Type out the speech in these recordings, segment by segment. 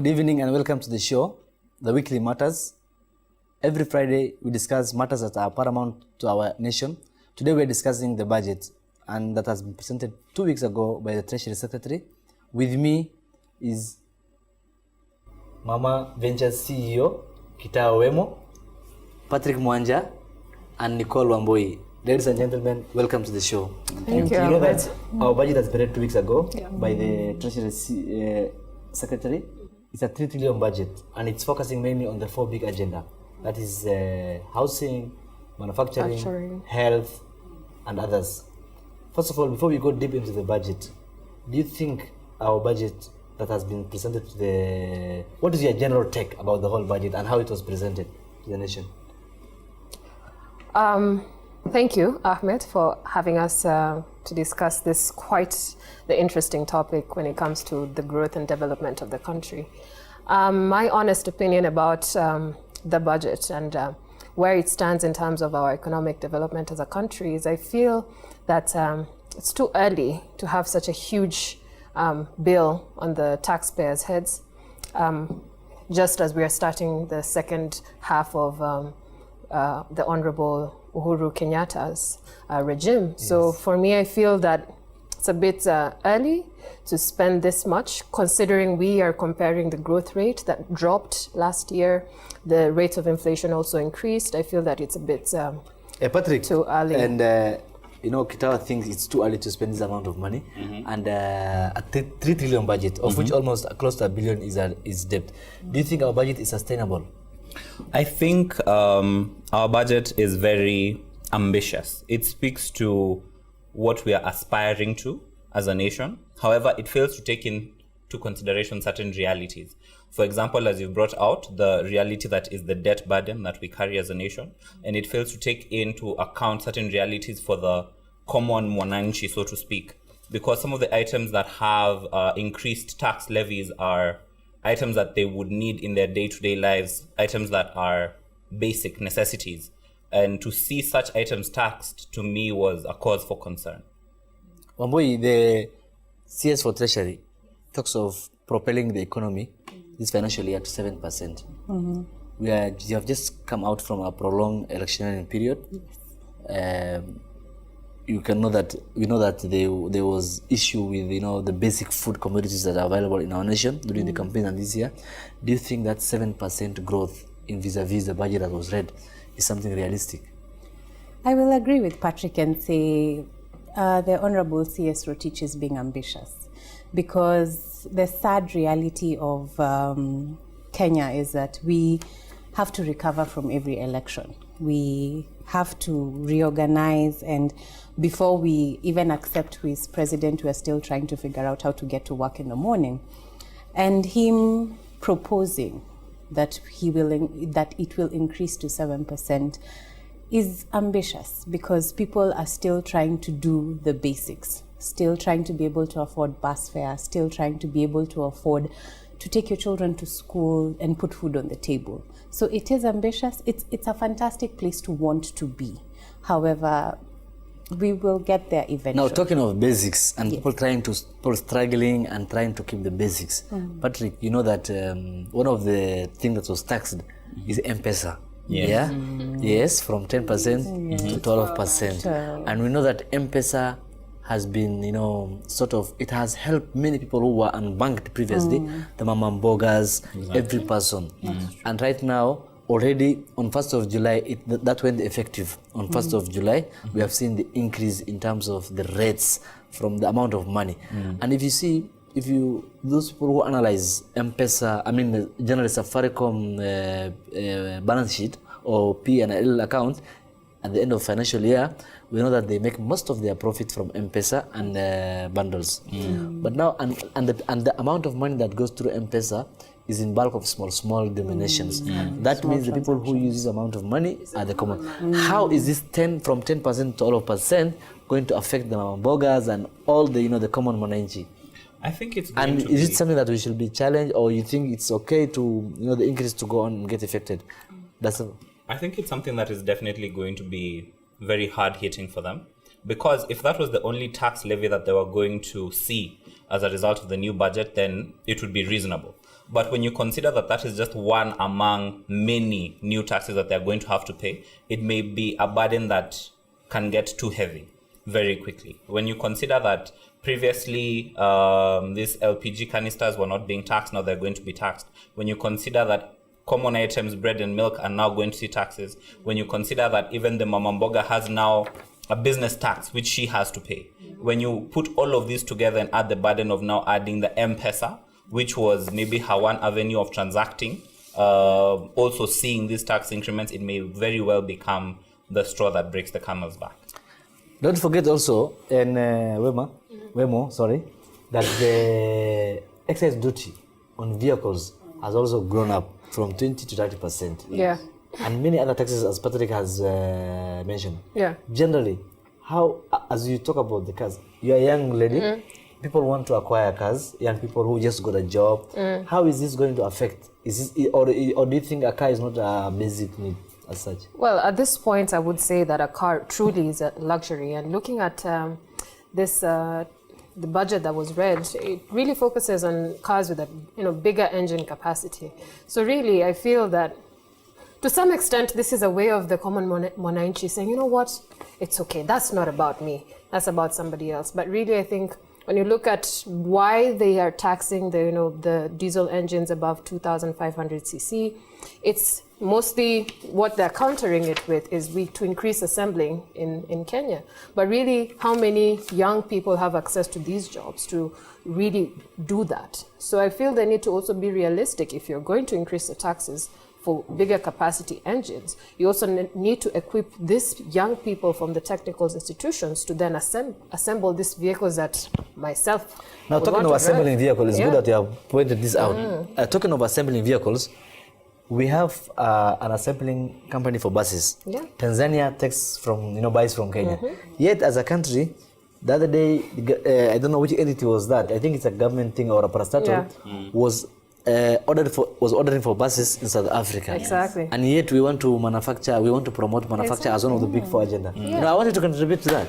Good evening and welcome to the show, The Weekly Matters. Every Friday, we discuss matters that are paramount to our nation. Today, we are discussing the budget, and that has been presented 2 weeks ago by the Treasury Secretary. With me is Mama Ventures CEO, Kitao Wemo, Patrick Mwanja, and Nicole Wamboi. Ladies and gentlemen, welcome to the show. Thank you. You know that our budget was presented 2 weeks ago by the Treasury Secretary. It's a 3 trillion budget, and it's focusing mainly on the 4 big agenda. That is housing, manufacturing, health, and others. First of all, before we go deep into the budget, do you think our budget that has been presented to the... What is your general take about the whole budget and how it was presented to the nation? Thank you, Ahmed, for having us to discuss this quite the interesting topic when it comes to the growth and development of the country. My honest opinion about the budget and where it stands in terms of our economic development as a country is I feel that it's too early to have such a huge bill on the taxpayers' heads, just as we are starting the second half of the Honorable Uhuru Kenyatta's regime. Yes. So for me, I feel that it's a bit early to spend this much, considering we are comparing the growth rate that dropped last year. The rate of inflation also increased. I feel that it's a bit Patrick, too early. And Kitawa thinks it's too early to spend this amount of money. And a 3 trillion budget, of which almost close to $1 billion is debt. Do you think our budget is sustainable? I think our budget is very ambitious. It speaks to what we are aspiring to as a nation. However, it fails to take into consideration certain realities. For example, as you've brought out, the reality that is the debt burden that we carry as a nation, and it fails to take into account certain realities for the common mwananchi, so to speak, because some of the items that have increased tax levies are items that they would need in their day-to-day lives, items that are basic necessities. And to see such items taxed, to me, was a cause for concern. Wamboi, the CS for Treasury talks of propelling the economy this financial year to 7%. We have just come out from a prolonged electionary period. We know that there was issue with the basic food commodities that are available in our nation during the campaign and this year. Do you think that 7% growth in vis-a-vis the budget that was read is something realistic? I will agree with Patrick and say the Honorable CS Rotich is being ambitious, because the sad reality of Kenya is that we have to recover from every election. We have to reorganize, and before we even accept who is president, we are still trying to figure out how to get to work in the morning. And him proposing that it will increase to 7% is ambitious, because people are still trying to do the basics, still trying to be able to afford bus fare, still trying to be able to afford to take your children to school and put food on the table. So it is ambitious. It's a fantastic place to want to be. However, we will get there eventually. Now, talking of basics and people struggling and trying to keep the basics. Patrick, you know that one of the things that was taxed is M-Pesa. Yeah? Yes, from 10% to 12%. And we know that M-Pesa has been, it has helped many people who were unbanked previously, the mama mbogas, every person. And right now, already on 1st of July, that went effective. On 1st of July, we have seen the increase in terms of the rates from the amount of money. And if you see, those people who analyze M-Pesa, generally Safaricom balance sheet or P&L account, at the end of financial year, we know that they make most of their profit from M-Pesa and bundles. But now, and the amount of money that goes through M-Pesa is in bulk of small denominations. That means the people who use this amount of money are the common. How is this from 10% to 12% going to affect the mambogas and all the common mwananchi? I think it's is it something that we should be challenged, or you think it's okay to the increase to go on and get affected? I think it's something that is definitely going to be very hard hitting for them, because if that was the only tax levy that they were going to see as a result of the new budget, then it would be reasonable. But when you consider that that is just one among many new taxes that they're going to have to pay, it may be a burden that can get too heavy very quickly. When you consider that previously these LPG canisters were not being taxed, now they're going to be taxed. When you consider that common items, bread and milk, are now going to see taxes. When you consider that even the mama mboga has now a business tax, which she has to pay. When you put all of these together and add the burden of now adding the M-Pesa, which was maybe her one avenue of transacting, also seeing these tax increments, it may very well become the straw that breaks the camel's back. Don't forget also, in Wemo, that the excise duty on vehicles has also grown up from 20 to 30%. Yeah. And many other taxes, as Patrick has mentioned. Yeah. Generally, how, as you talk about the cars, you're a young lady, people want to acquire cars, young people who just got a job. How is this going to affect? Is this, or do you think a car is not a basic need as such? Well, at this point, I would say that a car truly is a luxury. And looking at the budget that was read, it really focuses on cars with a bigger engine capacity. So really, I feel that to some extent, this is a way of the common mwananchi saying, you know what, it's okay. That's not about me. That's about somebody else. But really, I think when you look at why they are taxing the diesel engines above 2,500 cc, it's mostly what they're countering it with is to increase assembling in Kenya. But really, how many young people have access to these jobs to really do that? So I feel they need to also be realistic. If you're going to increase the taxes for bigger capacity engines, you also need to equip these young people from the technical institutions to then assemble these vehicles that myself Now, talking of assembling vehicles, it's good that you have pointed this out. Talking of assembling vehicles, we have an assembling company for buses. Yeah. Tanzania takes from, buys from Kenya. Yet, as a country, the other day, I don't know which entity was that. I think it's a government thing or a parastatal was ordering for buses in South Africa. Exactly. And yet we want to promote manufacture as one of the big four agenda. I wanted to contribute to that.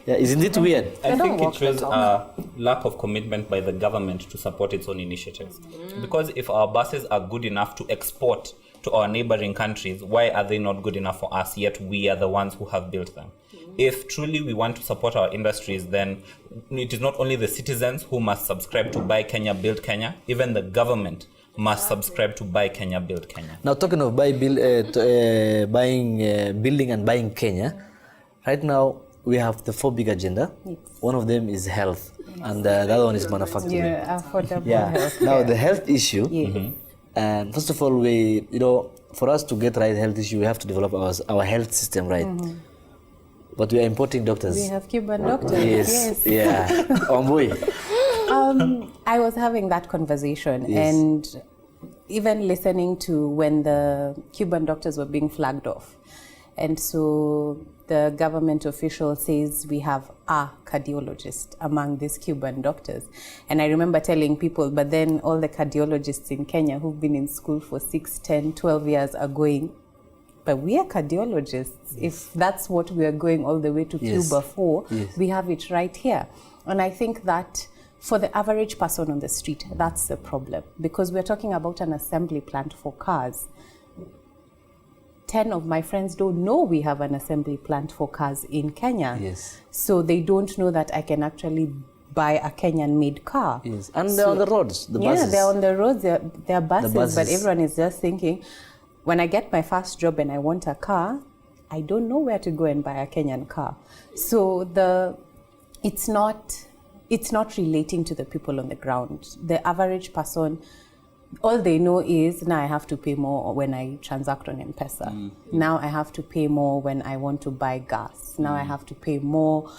Yeah, isn't it weird? I think it shows a lack of commitment by the government to support its own initiatives. Because if our buses are good enough to export to our neighboring countries, why are they not good enough for us, yet we are the ones who have built them? If truly we want to support our industries, then it is not only the citizens who must subscribe to Buy Kenya, Build Kenya, even the government must subscribe to Buy Kenya, Build Kenya. Now, talking of building and buying Kenya, right now we have the 4 big agenda. Yes. One of them is health, and the other one is manufacturing. Yeah, affordable health. Now, the health issue, and first of all, for us to get right health issue, we have to develop our health system right. But we are importing doctors. We have Cuban doctors. Yes. Yeah. Omboy. I was having that conversation and even listening to when the Cuban doctors were being flagged off. And so the government official says we have a cardiologist among these Cuban doctors. And I remember telling people, but then all the cardiologists in Kenya who've been in school for 6, 10, 12 years are going, but we are cardiologists. If that's what we are going all the way to Cuba for, we have it right here. And I think that for the average person on the street, that's the problem. Because we're talking about an assembly plant for cars. 10 of my friends don't know we have an assembly plant for cars in Kenya. Yes. So they don't know that I can actually buy a Kenyan-made car. Yes. And they're on the roads, the buses. Yeah, they're on the roads, they're buses, but everyone is just thinking, when I get my first job and I want a car, I don't know where to go and buy a Kenyan car. So it's not relating to the people on the ground. The average person, all they know is, now I have to pay more when I transact on M-Pesa. Now I have to pay more when I want to buy gas. Now I have to pay more.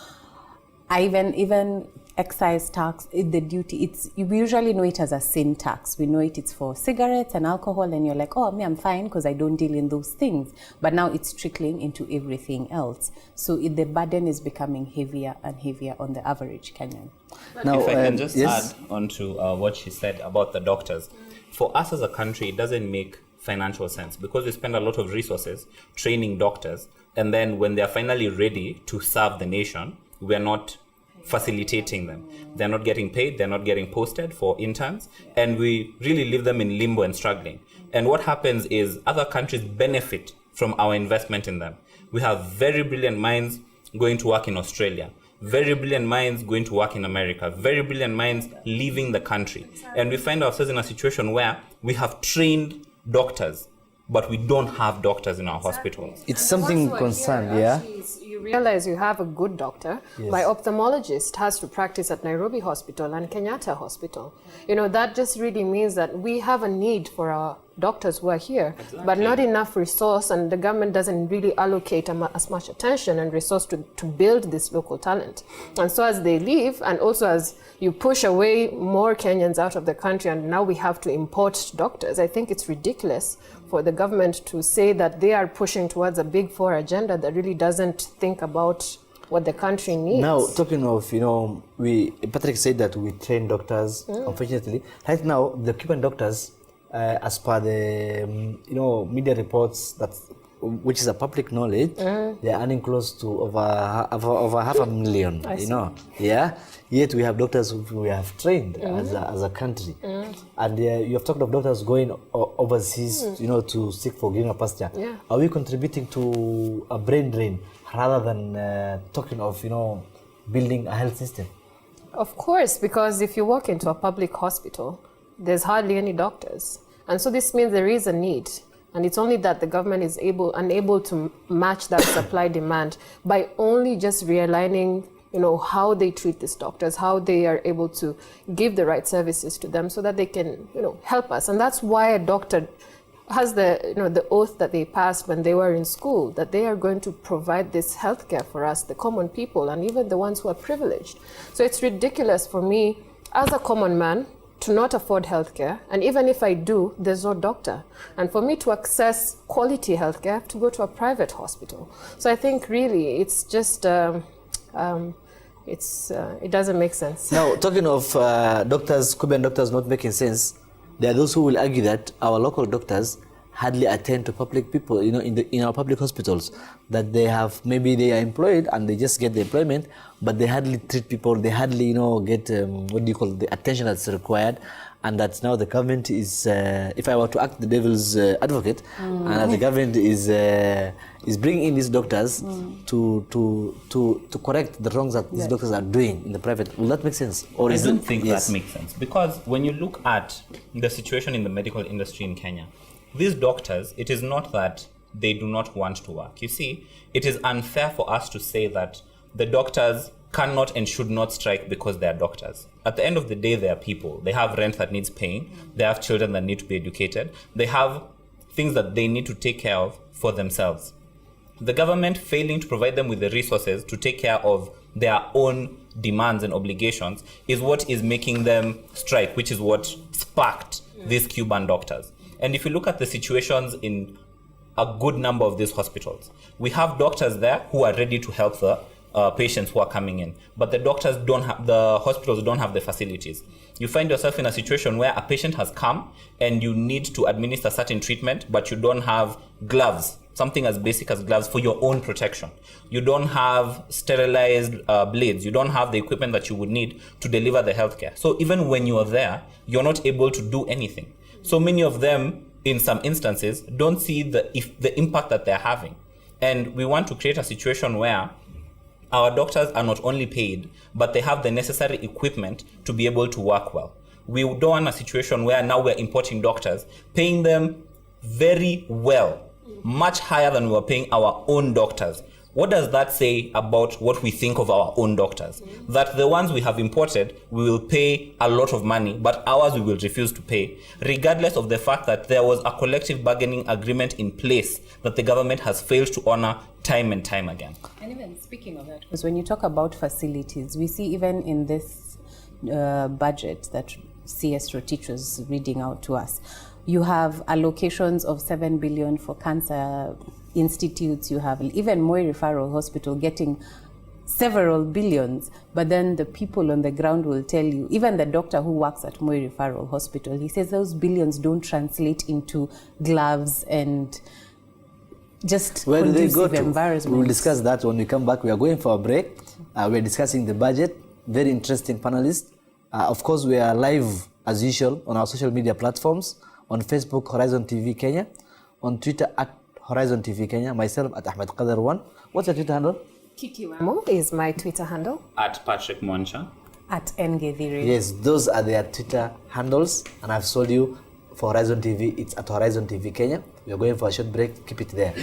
Even excise tax, the duty, we usually know it as a sin tax. We know it's for cigarettes and alcohol, and you're like, oh, me, I'm fine because I don't deal in those things. But now it's trickling into everything else. So the burden is becoming heavier and heavier on the average Kenyan. Now, if I can just add on to what she said about the doctors. For us as a country, it doesn't make financial sense because we spend a lot of resources training doctors, and then when they're finally ready to serve the nation, we're not facilitating them. They're not getting paid, they're not getting posted for interns, and we really leave them in limbo and struggling. And what happens is other countries benefit from our investment in them. We have very brilliant minds going to work in Australia, very brilliant minds going to work in America, very brilliant minds leaving the country. And we find ourselves in a situation where we have trained doctors, but we don't have doctors in our hospitals. It's something concerned, yeah? You realize you have a good doctor. Yes. My ophthalmologist has to practice at Nairobi Hospital and Kenyatta Hospital. That just really means that we have a need for our doctors who are here, but not enough resource, and the government doesn't really allocate as much attention and resource to build this local talent. And so as they leave, and also as you push away more Kenyans out of the country, and now we have to import doctors, I think it's ridiculous for the government to say that they are pushing towards a big four agenda that really doesn't think about what the country needs. Now, talking of, Patrick said that we train doctors, unfortunately. Right now, the Cuban doctors, as per the, media reports, which is a public knowledge, they're earning close to over $500,000, yeah? Yet we have doctors who we have trained as a country. And you have talked of doctors going overseas, to seek for greener pasture. Yeah. Are we contributing to a brain drain rather than talking of, building a health system? Of course, because if you walk into a public hospital, there's hardly any doctors. And so this means there is a need. And it's only that the government is unable to match that supply demand by only just realigning, how they treat these doctors, how they are able to give the right services to them so that they can, help us. And that's why a doctor has the oath that they passed when they were in school, that they are going to provide this healthcare for us, the common people, and even the ones who are privileged. So it's ridiculous for me as a common man to not afford healthcare, and even if I do, there's no doctor. And for me to access quality healthcare, I have to go to a private hospital. So I think really it's just, it doesn't make sense. Now, talking of doctors, Cuban doctors not making sense, there are those who will argue that our local doctors hardly attend to public people, in our public hospitals, that they are employed and they just get the employment, but they hardly treat people, they hardly, get, the attention that's required, and that now the government is, if I were to act the devil's advocate, and that the government is bringing in these doctors to correct the wrongs that these doctors are doing in the private. Will that make sense? Or I don't think that makes sense, because when you look at the situation in the medical industry in Kenya, these doctors, it is not that they do not want to work. You see, it is unfair for us to say that the doctors cannot and should not strike because they are doctors. At the end of the day, they are people. They have rent that needs paying. They have children that need to be educated. They have things that they need to take care of for themselves. The government failing to provide them with the resources to take care of their own demands and obligations is what is making them strike, which is what sparked these Cuban doctors. And if you look at the situations in a good number of these hospitals, we have doctors there who are ready to help the patients who are coming in, but the hospitals don't have the facilities. You find yourself in a situation where a patient has come and you need to administer certain treatment, but you don't have gloves, something as basic as gloves for your own protection. You don't have sterilized blades. You don't have the equipment that you would need to deliver the healthcare. So even when you are there, you're not able to do anything. So many of them, in some instances, don't see the impact that they're having. And we want to create a situation where our doctors are not only paid, but they have the necessary equipment to be able to work well. We don't want a situation where now we're importing doctors, paying them very well, much higher than we were paying our own doctors. What does that say about what we think of our own doctors? That the ones we have imported, we will pay a lot of money, but ours we will refuse to pay, regardless of the fact that there was a collective bargaining agreement in place that the government has failed to honor time and time again. And even speaking of that, because when you talk about facilities, we see even in this budget that CS Rotich was reading out to us, you have allocations of 7 billion for cancer institutes. You have even Moi Referral Hospital getting several billions, but then the people on the ground will tell you, even the doctor who works at Moi Referral Hospital, he says those billions don't translate into gloves and just conducive environment. We will discuss that when we come back. We are going for a break. We're discussing the budget. very interesting panelists. Of course, we are live as usual on our social media platforms. On Facebook, Horizon TV Kenya. On Twitter, at Horizon TV Kenya. Myself, at Ahmed Qadar 1. What's your Twitter handle? Kiki Wemo is my Twitter handle. At Patrick Moncha. At Ngethiri. Yes, those are their Twitter handles. And I've told you, for Horizon TV, it's at Horizon TV Kenya. We are going for a short break. Keep it there.